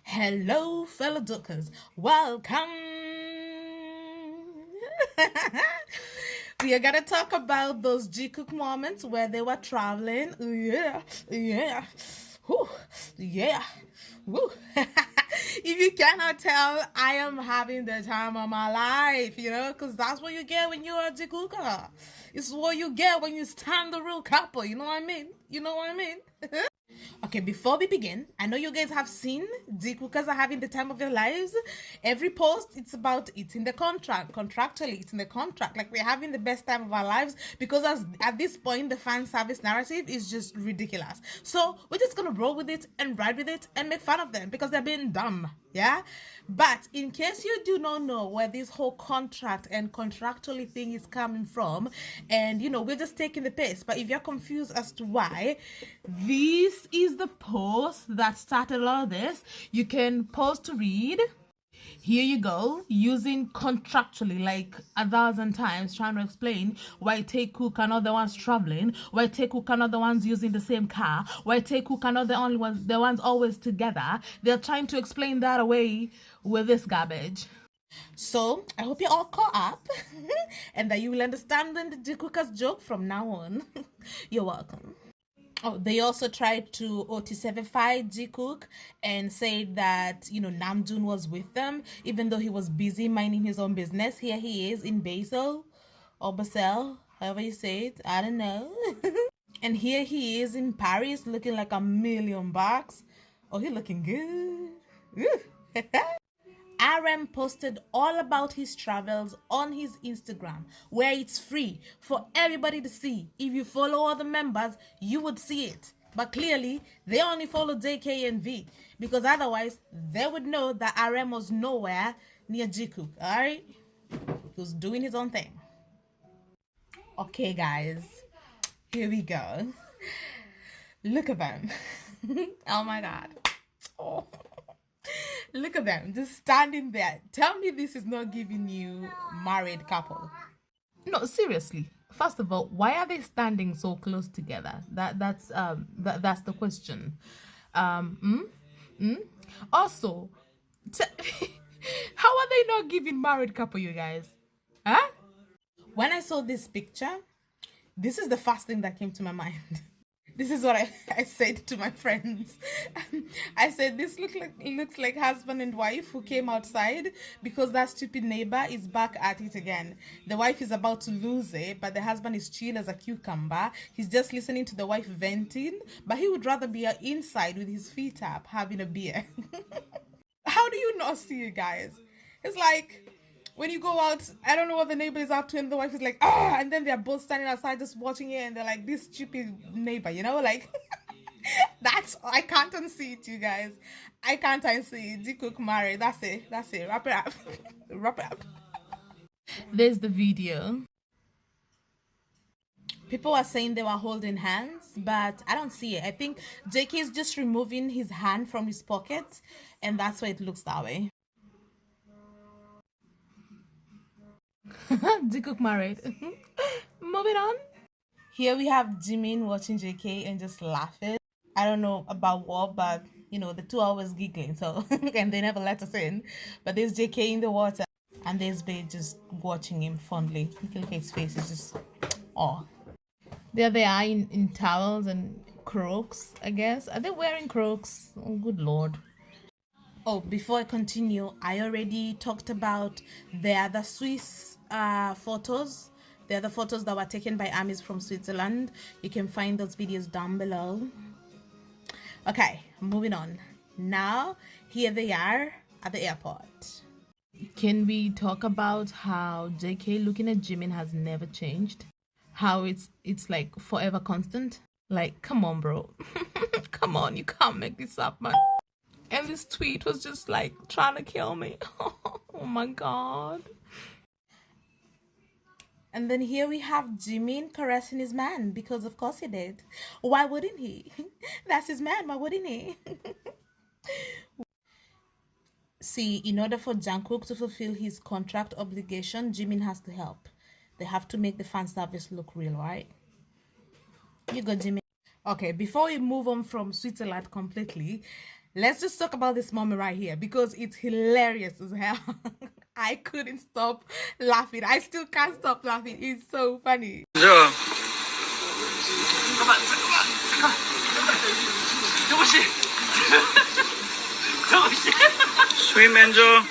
Hello, fellow duckers. Welcome. We are gonna talk about those Jikook moments where they were traveling. Yeah, yeah, whew, yeah, woo. If you cannot tell, I am having the time of my life, because that's what you get when you're a Jikooker. It's what you get when you stand the real couple. You know what I mean? You know what I mean? Okay, before we begin, I know you guys have seen the cookers are having the time of their lives. Every post, it's about it's in the contract. Contractually, it's in the contract. Like we're having the best time of our lives because at this point, the fan service narrative is just ridiculous. So we're just gonna roll with it and ride with it and make fun of them because they're being dumb. Yeah. But in case you do not know where this whole contract and contractually thing is coming from, and we're just taking the piss. But if you're confused as to why, this is the post that started all of this. You can pause to read. Here you go, using contractually like 1,000 times, trying to explain why Jikook are not the ones traveling, why Jikook are not the ones using the same car, why Jikook are not the ones always together. They're trying to explain that away with this garbage. So I hope you're all caught up and that you will understand the Jikooka's joke from now on. You're welcome. Oh, they also tried to OT7-fy Jikook and said that, Namjoon was with them, even though he was busy minding his own business. Here he is in Basel or Basel, however you say it. I don't know. And here he is in Paris looking like $1,000,000. Oh, he looking good. RM posted all about his travels on his Instagram, where it's free for everybody to see. If you follow all the members, you would see it. But clearly, they only follow JK and V, because otherwise, they would know that RM was nowhere near Jikook, alright? He was doing his own thing. Okay, guys, here we go. Look at them. Oh my god. Oh. Look at them just standing there. Tell me this is not giving you married couple. No, seriously. First of all, why are they standing so close together? That's the question. Also, how are they not giving married couple, you guys? Huh? When I saw this picture, this is the first thing that came to my mind. This is what I said to my friends. I said, this looks like husband and wife who came outside because that stupid neighbor is back at it again. The wife is about to lose it, but the husband is chill as a cucumber. He's just listening to the wife venting, but he would rather be inside with his feet up having a beer. How do you not see it, guys? It's like when you go out, I don't know what the neighbor is up to, and the wife is like, ah, and then they're both standing outside just watching it, and they're like, this stupid neighbor, like I can't unsee it, you guys. I can't unsee it. Jikook married. That's it. Wrap it up. Wrap it up. There's the video. People are saying they were holding hands, but I don't see it. I think JK is just removing his hand from his pocket, and that's why it looks that way. Jikook married. Moving on. Here we have Jimin watching JK and just laughing. I don't know about what, but the two are always giggling, so and they never let us in. But there's JK in the water, and there's Bae just watching him fondly. Look at his face, it's just oh. There they are in towels and crocs, I guess. Are they wearing crocs? Oh, good lord. Oh, before I continue, I already talked about the other Swiss photos. The other photos that were taken by armies from Switzerland. You can find those videos down below. Okay, moving on. Now, here they are at the airport. Can we talk about how JK looking at Jimin has never changed? How it's like forever constant? Like, come on, bro. Come on, you can't make this up, man. And this tweet was just like trying to kill me. Oh my god. And then here we have Jimin caressing his man because of course he did. Why wouldn't he? That's his man, why wouldn't he? See, in order for Jungkook to fulfill his contract obligation, Jimin has to help. They have to make the fan service look real, right? You go, Jimin. Okay, before we move on from Switzerland completely, let's just talk about this moment right here because it's hilarious as hell. I couldn't stop laughing. I still can't stop laughing. It's so funny. 먼저 스윗 먼저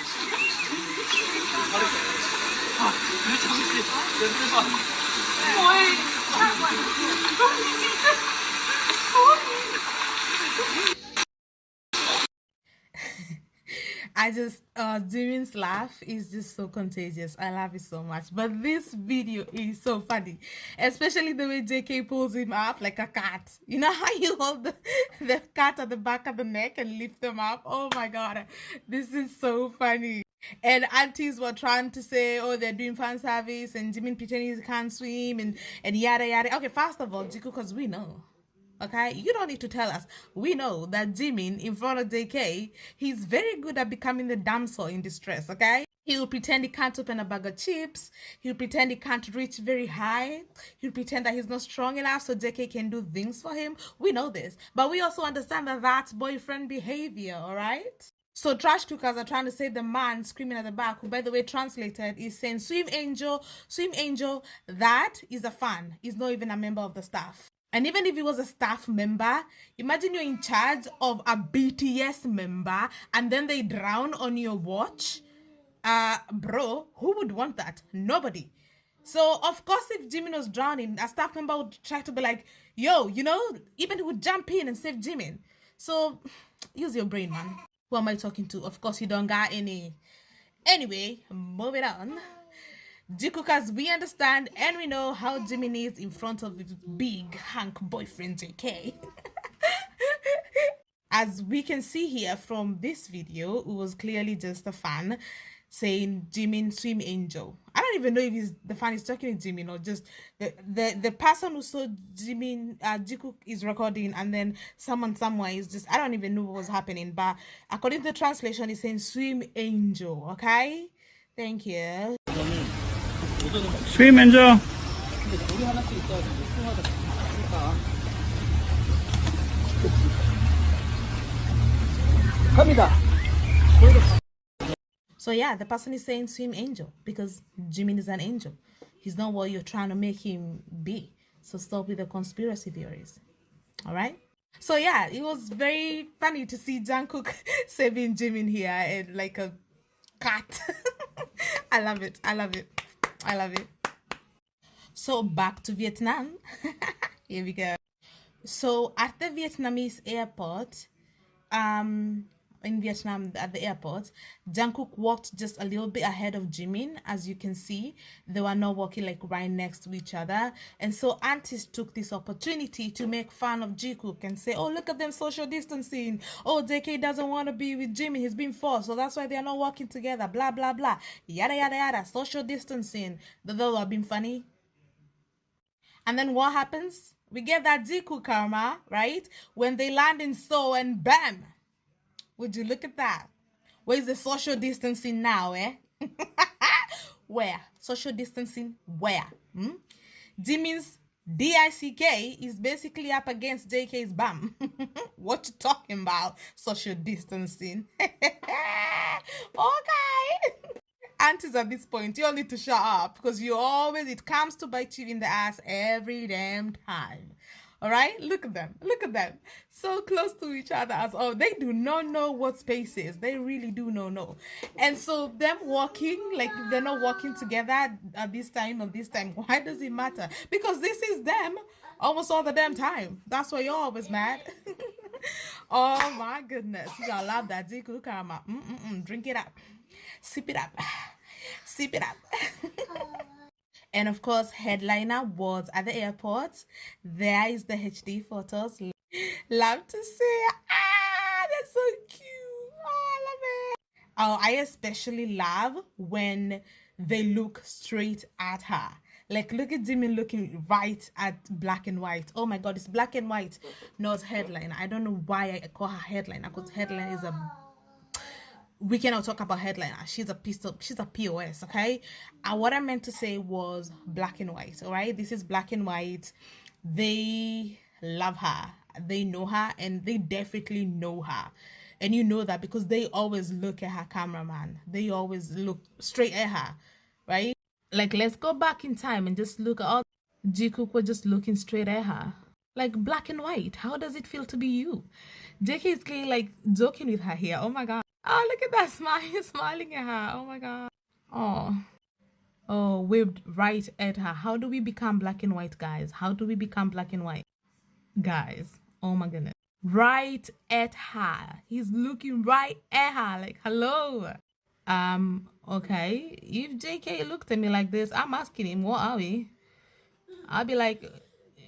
I just Jimin's laugh is just so contagious. I love it so much. But this video is so funny, especially the way JK pulls him up like a cat. You know how you hold the cat at the back of the neck and lift them up? Oh my god, this is so funny. And aunties were trying to say, oh, they're doing fan service, and Jimin pretending he can't swim, and yada yada. Okay, first of all, Jikook, because we know. Okay, you don't need to tell us. We know that Jimin in front of JK, he's very good at becoming the damsel in distress. Okay, he will pretend he can't open a bag of chips. He'll pretend he can't reach very high. He'll pretend that he's not strong enough so JK can do things for him. We know this, but we also understand that that's boyfriend behavior. All right. So trash cookers are trying to say the man screaming at the back, who by the way translated is saying swim angel, that is a fan. He's not even a member of the staff. And even if he was a staff member, imagine you're in charge of a BTS member and then they drown on your watch. Bro, who would want that? Nobody. So, of course, if Jimin was drowning, a staff member would try to be like, yo, you know, even he would jump in and save Jimin. So, use your brain, man. Who am I talking to? Of course, you don't got any. Anyway, moving on. Jikook, as we understand and we know how Jimin is in front of his big hunk boyfriend JK. As we can see here from this video, it was clearly just a fan saying Jimin swim angel. I don't even know if the fan is talking to Jimin or just the person who saw Jimin Jikook is recording and then someone somewhere is just, I don't even know what was happening, but according to the translation it's saying swim angel. Okay, thank you. 스윗 먼저 갑니다. So yeah, the person is saying swim angel because Jimin is an angel. He's not what you're trying to make him be. So stop with the conspiracy theories. All right. So yeah, it was very funny to see Jungkook saving Jimin here and like a cat. I love it. I love it. I love it. So back to Vietnam. Here we go. So at the Vietnamese airport, in Vietnam at the airport, Jungkook walked just a little bit ahead of Jimin. As you can see, they were not walking like right next to each other, and so aunties took this opportunity to make fun of Jikook and say, oh, look at them social distancing. Oh, JK doesn't want to be with Jimin, he's been forced, so that's why they are not walking together, blah blah blah, yada yada yada, social distancing. Those are being funny. And then what happens? We get that Jikook karma, right? When they land in Seoul and bam! Would you look at that? Where's the social distancing now, eh? Where? Social distancing where? Jimin's DICK is basically up against JK's bum. What you talking about? Social distancing. Okay. Aunties at this point, you all need to shut up because it comes to bite you in the ass every damn time. All right, look at them, so close to each other as oh, they do not know what space is. They really do not know. And so them walking like they're not walking together at this time. Why does it matter? Because this is them almost all the damn time. That's why you're always mad. Oh my goodness, you gotta love that Jikook karma. Drink it up, sip it up, sip it up. And of course, headliner was at the airport. There is the HD photos. Love to see. That's so cute. Oh, I love it. Oh, I especially love when they look straight at her. Like, look at Jimin looking right at black and white. Oh my god, it's black and white, not headliner. I don't know why I call her headliner, because headliner is a... We cannot talk about headliner. She's a POS, okay? What I meant to say was black and white, all right? This is black and white. They love her. They know her, and they definitely know her. And you know that because they always look at her cameraman. They always look straight at her, right? Like, let's go back in time and just look at all Jikook were just looking straight at her. Like black and white. How does it feel to be you? JK is clearly like joking with her here. Oh my god. Oh, look at that smile. He's smiling at her. Oh my god. Oh. Oh, waved right at her. How do we become black and white, guys? How do we become black and white? Guys. Oh my goodness. Right at her. He's looking right at her. Like, hello. Okay. If JK looked at me like this, I'm asking him, what are we? I'll be like,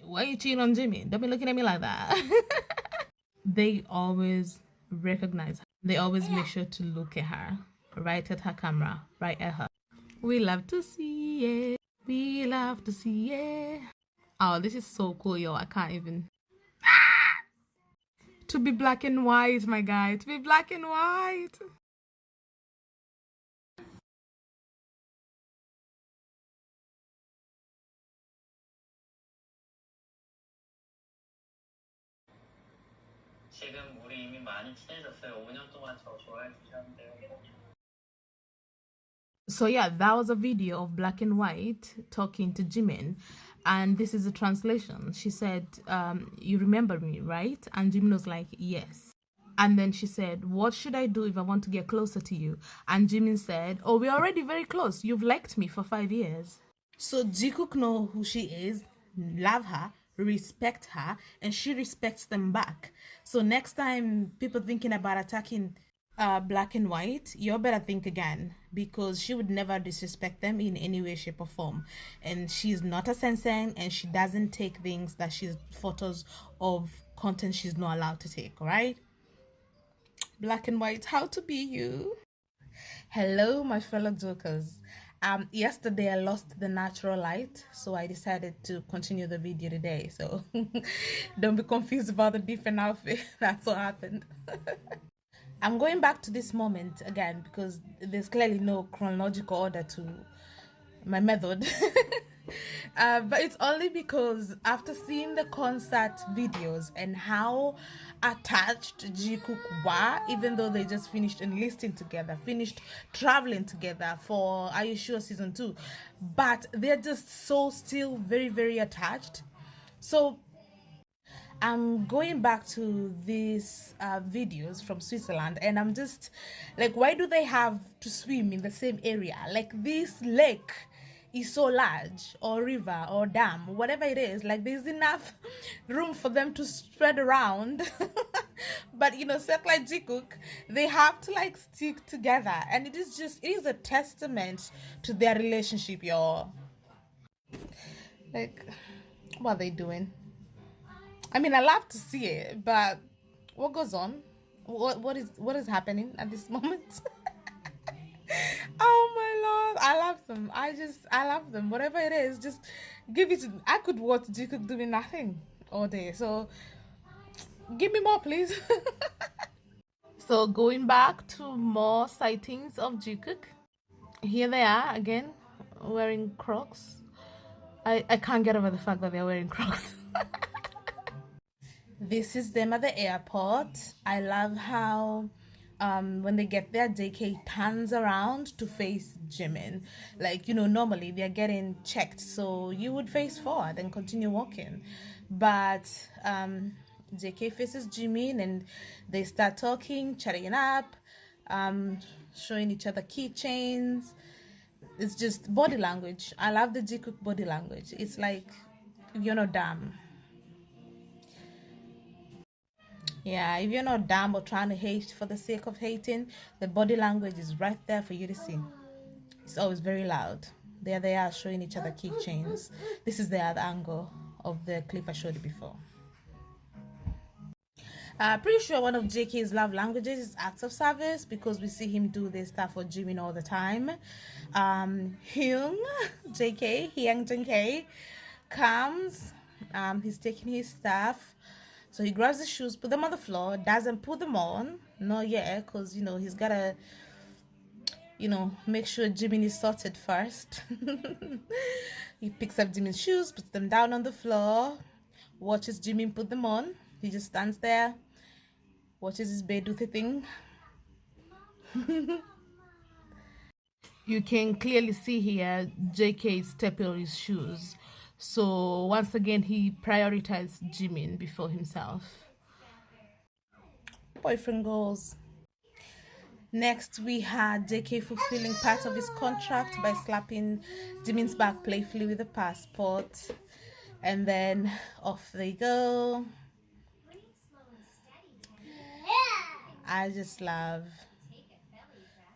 why are you cheating on Jimmy? Don't be looking at me like that. They always recognize her. They always make sure to look at her, right at her camera, right at her. We love to see it. We love to see it. Oh, this is so cool, yo. I can't even. To be black and white, my guy. To be black and white. 지금 우리 이미 많이 친해졌어요. 5년 동안 저 좋아해 주셨는데요. So yeah, that was a video of black and white talking to Jimin, and this is a translation. She said, you remember me, right? And Jimin was like, yes. And then she said, what should I do if I want to get closer to you? And Jimin said, oh, we're already very close. You've liked me for 5 years. So Jikook know who she is, love her, respect her, and she respects them back. So next time people thinking about attacking black and white, you better think again, because she would never disrespect them in any way, shape, or form. And she's not a sensei, and she doesn't take things that she's photos of content she's not allowed to take, right? Black and white, how to be you. Hello, my fellow jokers. Yesterday I lost the natural light, so I decided to continue the video today. So don't be confused about the different outfit. That's what happened. I'm going back to this moment again because there's clearly no chronological order to my method. But it's only because after seeing the concert videos and how attached Jikook were, even though they just finished enlisting together, finished traveling together for Are You Sure Season 2, but they're just so still very, very attached. So I'm going back to these videos from Switzerland, and I'm just like, why do they have to swim in the same area? Like, this lake is so large, or river, or dam, whatever it is, like, there's enough room for them to spread around. But you know, set like Jikook, they have to like stick together, and it is a testament to their relationship, y'all. Like, what are they doing? I mean, I love to see it, but what goes on? What is happening at this moment? Oh my lord, I love them. I love them. Whatever it is, just give it. I could watch Jikook doing nothing all day. So give me more, please. So going back to more sightings of Jikook. Here they are again, wearing Crocs. I can't get over the fact that they're wearing Crocs. This is them at the airport. I love how when they get there, JK turns around to face Jimin. Like, you know, normally they're getting checked, so you would face forward and continue walking. But JK faces Jimin and they start talking, chatting up, showing each other keychains. It's just body language. I love the Jikook body language. It's like, you're not dumb. Yeah, if you're not dumb or trying to hate for the sake of hating, the body language is right there for you to see. It's always very loud. There they are showing each other keychains. This is the other angle of the clip I showed you before. Pretty sure one of JK's love languages is acts of service because we see him do this stuff for Jimin all the time. Hyung, JK, Hyung JK comes. He's taking his stuff. So he grabs the shoes, put them on the floor, doesn't put them on. Not yet, because, you know, he's got to, you know, make sure Jimin is sorted first. He picks up Jimin's shoes, puts them down on the floor, watches Jimin put them on. He just stands there, watches his bed do the thing. You can clearly see here JK is stepping on his shoes. So once again, he prioritized Jimin before himself. Boyfriend goals. Next, we had JK fulfilling part of his contract by slapping Jimin's back playfully with a passport. And then off they go. I just love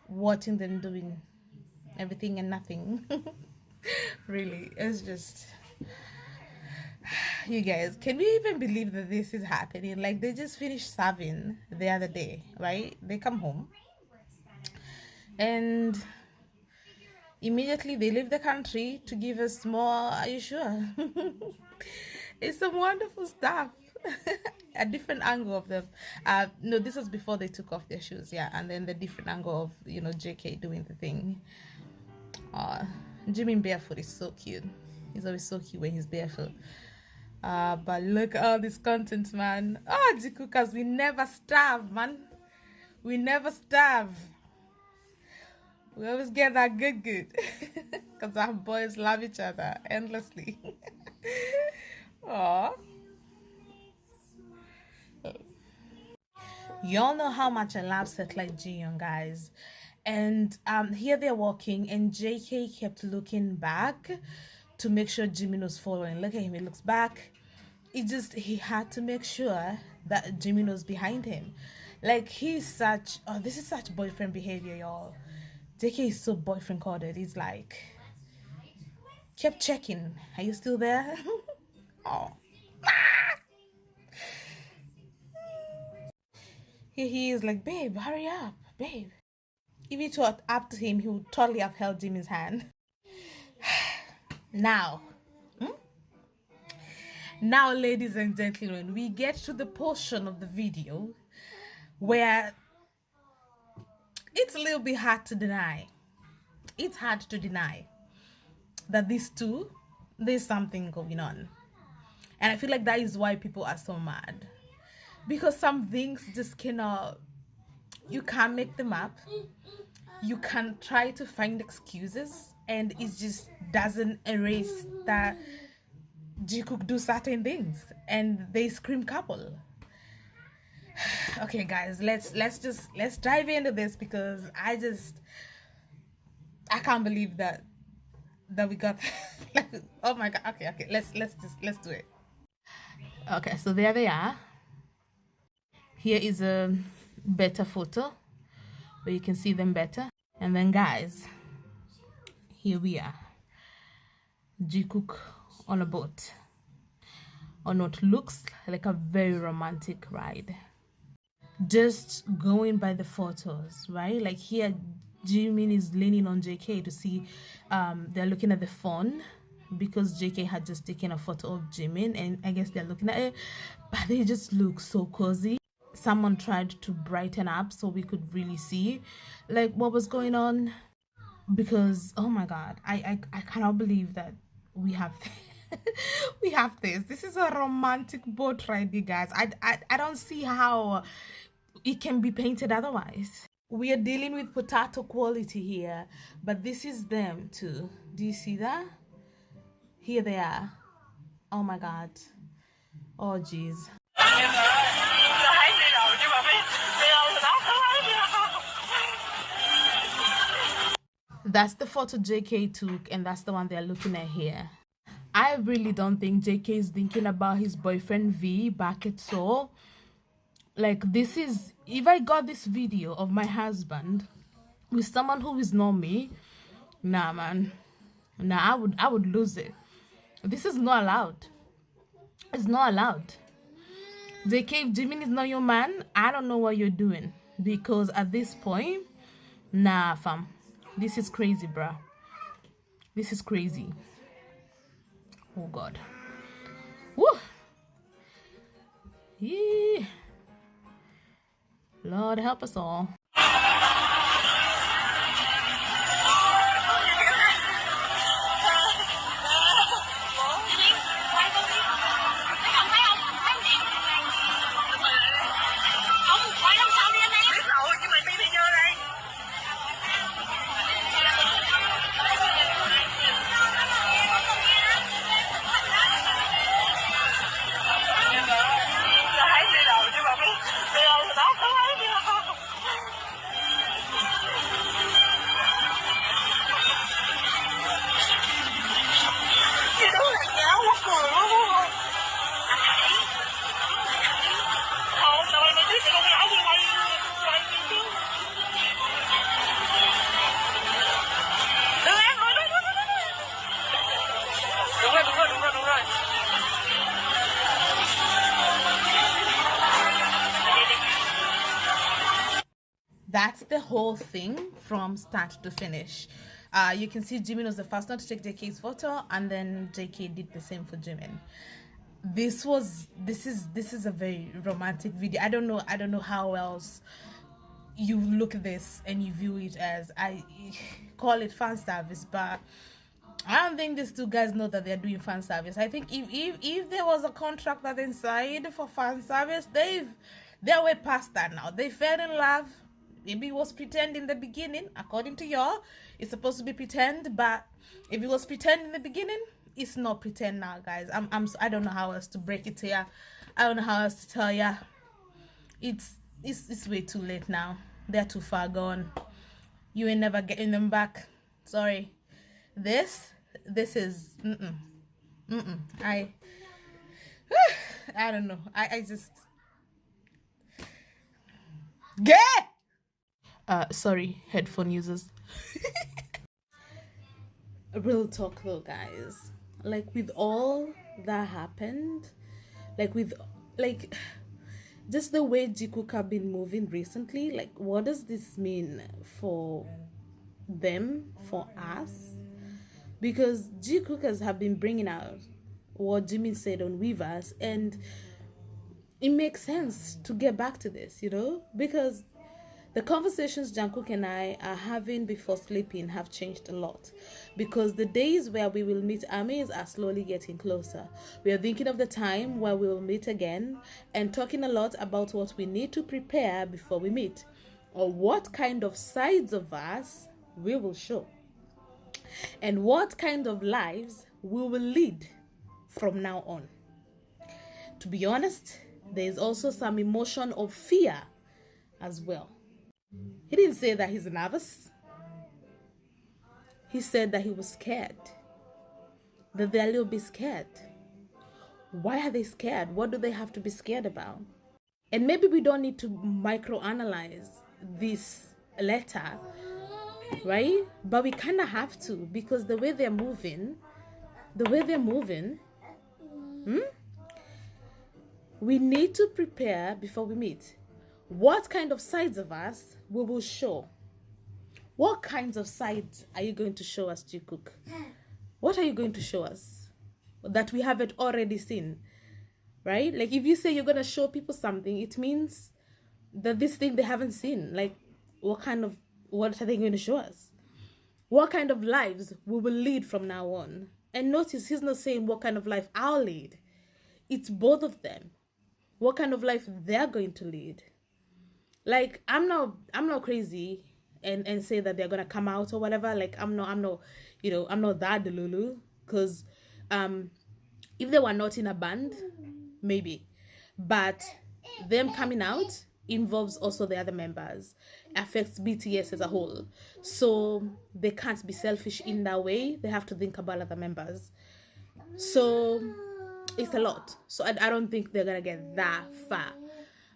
watching them doing everything and nothing. Really, it's just, you guys, can we even believe that this is happening? Like, they just finished serving the other day, right? They come home and immediately they leave the country to give us more. Are you sure? It's some wonderful stuff. A different angle of them. No, this was before they took off their shoes, yeah. And then the different angle of, you know, JK doing the thing. Jimin barefoot is so cute. He's always so cute when he's barefoot. But look at all this content, man. Oh, Jikookers, we never starve, man. We never starve. We always get that good. Because our boys love each other endlessly. Aww. Y'all know how much I love set like Jiyoung, guys. And here they're walking and JK kept looking back to make sure Jimin was following. Look at him, he looks back. He had to make sure that Jimin was behind him. Like, he's such, oh, this is such boyfriend behavior, y'all. JK is so boyfriend coded. He's like, kept checking. Are you still there? Oh. Here he is like, babe, hurry up, babe. If he thought up to him, he would totally have held Jimin's hand. Now, ladies and gentlemen, we get to the portion of the video where it's a little bit hard to deny. It's hard to deny that these two, there's something going on. And I feel like that is why people are so mad. Because some things just cannot, you can't make them up. You can try to find excuses and it just doesn't erase that Jikook do certain things and they scream couple. Okay, guys, let's dive into this because I can't believe that we got like, oh my god. Okay, let's do it. Okay, so there they are. Here is a better photo where you can see them better. And then, guys, here we are. Jikook on a boat on what looks like a very romantic ride. Just going by the photos, right? Like here, Jimin is leaning on JK to see, they're looking at the phone because JK had just taken a photo of Jimin and I guess they're looking at it, but they just look so cozy. Someone tried to brighten up so we could really see like what was going on, because oh my god, I cannot believe that we have we have this is a romantic boat ride, you guys. I don't see how it can be painted otherwise. We are dealing with potato quality here, but this is them too. Do you see that? Here they are. Oh my god. Oh jeez. That's the photo JK took and that's the one they're looking at here. I really don't think JK is thinking about his boyfriend V back at all. Like, this is, if I got this video of my husband with someone who is not me, nah man, nah, I would lose it. This is not allowed. It's not allowed. JK, if Jimin is not your man, I don't know what you're doing, because at this point, nah fam, this is crazy, bruh. This is crazy. Oh god. Woo. Yeah. Lord help us all. the whole thing from start to finish. You can see Jimin was the first one to take JK's photo, and then JK did the same for Jimin. This is a very romantic video. I don't know how else you look at this and you view it as. I call it fan service, but I don't think these two guys know that they're doing fan service. I think if there was a contract that inside for fan service, they're way past that now. They fell in love. Maybe it was pretend in the beginning, according to y'all. It's supposed to be pretend, but if it was pretend in the beginning, it's not pretend now, guys. I don't know how else to break it to ya. I don't know how else to tell ya. It's way too late now. They're too far gone. You ain't never getting them back. Sorry. This is I don't know. I just get. Sorry, headphone users. Real talk though, guys. Like with all that happened, just the way Jikook have been moving recently, like what does this mean for them, for us? Because Jikook have been bringing out what Jimin said on Weavers, and it makes sense to get back to this, because the conversations Jungkook and I are having before sleeping have changed a lot, because the days where we will meet armies are slowly getting closer. We are thinking of the time where we will meet again and talking a lot about what we need to prepare before we meet, or what kind of sides of us we will show, and what kind of lives we will lead from now on. To be honest, there is also some emotion of fear as well. He didn't say that he's nervous. He said that he was scared. That they're a little bit scared. Why are they scared? What do they have to be scared about? And maybe we don't need to microanalyze this letter, right? But we kind of have to, because the way they're moving, we need to prepare before we meet. What kind of sides of us we will show? What kinds of sides are you going to show us, Jikook? What are you going to show us that we haven't already seen? Right? Like if you say you're going to show people something, it means that this thing they haven't seen. Like what are they going to show us? What kind of lives we will lead from now on? And notice he's not saying what kind of life I'll lead. It's both of them. What kind of life they're going to lead. Like I'm not crazy and say that they're gonna come out or whatever. Like I'm not that delulu, because if they were not in a band, maybe, but them coming out involves also the other members, affects BTS as a whole, so they can't be selfish in that way. They have to think about other members, so it's a lot. So I don't think they're gonna get that far,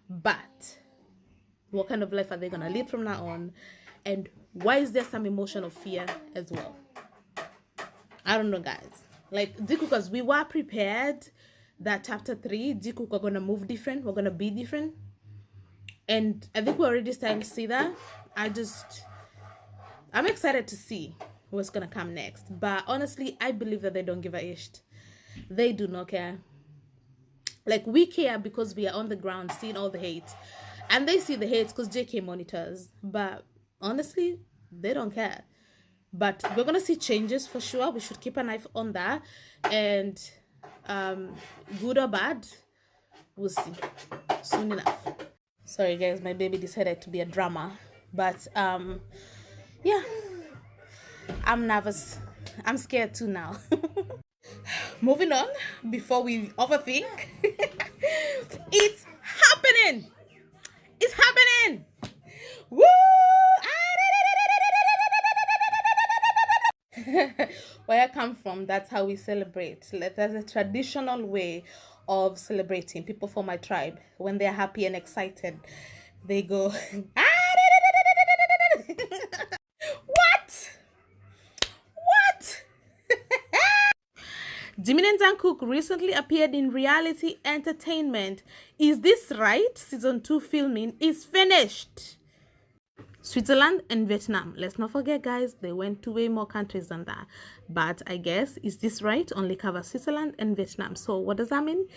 but what kind of life are they gonna lead from now on? And why is there some emotion of fear as well? I don't know, guys. Like Jikook, because we were prepared that chapter 3, Jikook are gonna move different, we're gonna be different. And I think we're already starting to see that. I'm excited to see what's gonna come next. But honestly, I believe that they don't give a ish. They do not care. Like we care because we are on the ground seeing all the hate. And they see the hate because JK monitors. But honestly, they don't care. But we're going to see changes for sure. We should keep an eye on that. And good or bad, we'll see soon enough. Sorry, guys. My baby decided to be a drama. But, yeah. I'm nervous. I'm scared too now. Moving on, before we overthink. It's happening! It's happening! Woo! Where I come from, that's how we celebrate. There's a traditional way of celebrating. People from my tribe, when they're happy and excited, they go. What? Jimin and Jungkook recently appeared in reality entertainment. Is this right? Season 2 filming is finished. Switzerland and Vietnam. Let's not forget, guys, they went to way more countries than that. But I guess, is this right? Only cover Switzerland and Vietnam. So what does that mean?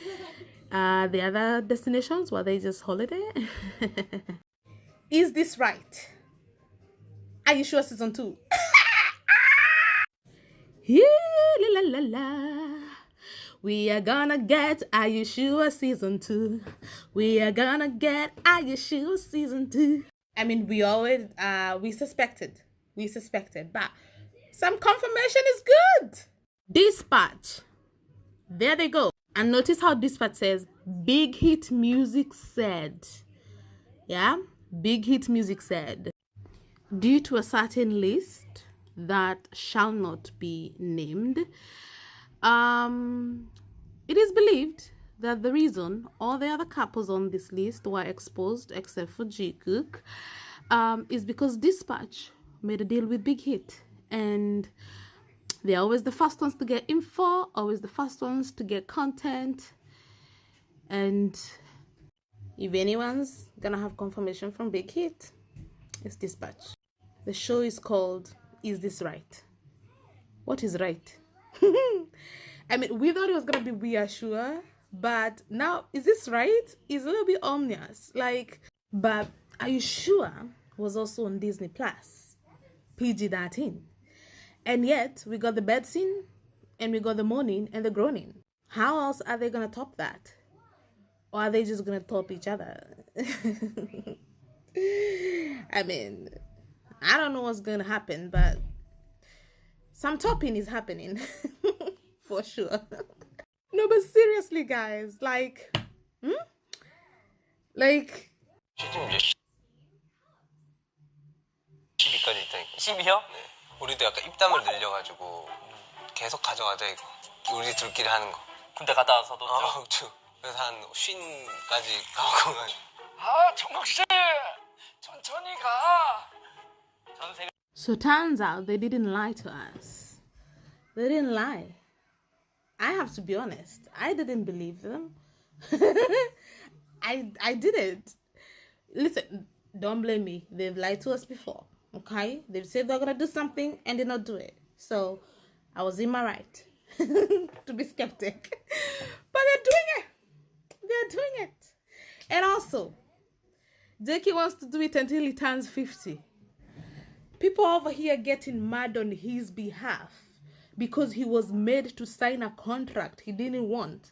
The other destinations, were they just holiday? Is this right? Are you sure season 2? Yeah, la la la la. We are gonna get Are You Sure season 2. We are gonna get Are You Sure season 2. I mean, we always we suspected, but some confirmation is good. Dispatch. There they go. And notice how dispatch says Big Hit Music said. Yeah, Big Hit Music said, due to a certain list that shall not be named, it is believed that the reason all the other couples on this list were exposed, except for Jikook, is because Dispatch made a deal with Big Hit, and they're always the first ones to get info, always the first ones to get content, and if anyone's gonna have confirmation from Big Hit, it's Dispatch. The show is called Is This Right? What is right? I mean, we thought it was gonna be We Are Sure, but now, is this right? It's a little bit ominous. Like, but Are You Sure was also on Disney Plus, PG-13. And yet, we got the bed scene, and we got the moaning and the groaning. How else are they gonna top that? Or are they just gonna top each other? I mean, I don't know what's gonna happen, but some topping is happening. For sure. No, but seriously, guys, like, like, 시즌 이제 12까지 있다니까. 12요? 네. 우리도 약간 입담을 늘려가지고 계속 가져가자 이거. 우리 둘끼리 하는 거. 군대 갔다 와서도 쭉. 그래서 한 50까지 가고. 아, 정국 씨, 천천히 가. 전세. So turns out they didn't lie to us. They didn't lie. I have to be honest. I didn't believe them. I didn't. Listen, don't blame me. They've lied to us before. Okay? They've said they're gonna do something and did not do it. So I was in my right to be skeptic. But they're doing it. They're doing it. And also, Jakey wants to do it until he turns 50. People over here getting mad on his behalf because he was made to sign a contract he didn't want.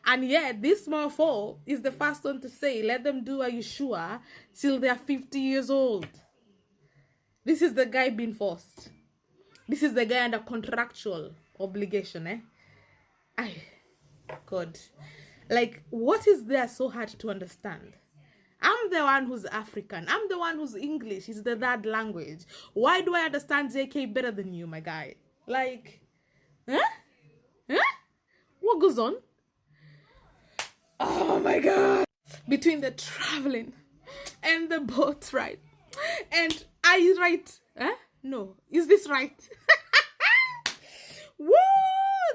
And yet, this mofo is the first one to say, let them do Are You Sure till they're 50 years old. This is the guy being forced. This is the guy under contractual obligation, eh? God. Like, what is there so hard to understand? I'm the one who's African. I'm the one who's English. It's the that language. Why do I understand JK better than you, my guy? Like, huh? What goes on? Oh my God. Between the traveling and the boat ride. And are you right? Huh? No. Is this right? Woo!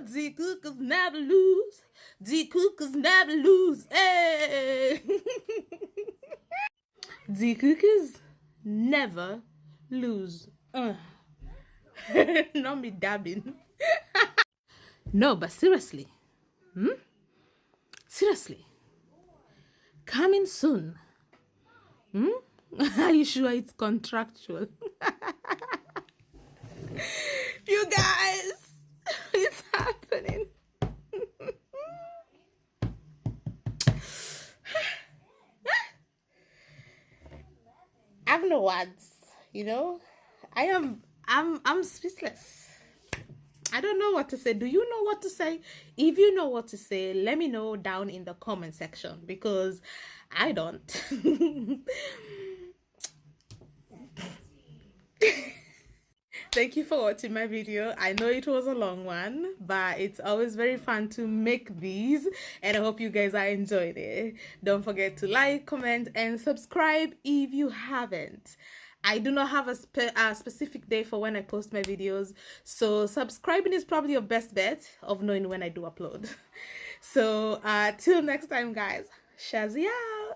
Jikook never lose. Jikook never lose. Hey! Jikook never lose. Not me dabbing. No, but seriously. Seriously. Coming soon. Are you sure it's contractual? You guys, it's happening. I have no words, you know. I'm speechless. I don't know what to say. Do you know what to say? If you know what to say, let me know down in the comment section, because I don't. Thank you for watching my video. I know it was a long one, but it's always very fun to make these, and I hope you guys are enjoyed it. Don't forget to like, comment, and subscribe if you haven't. I do not have a specific day for when I post my videos, so subscribing is probably your best bet of knowing when I do upload. So till next time, guys, Shazzy out.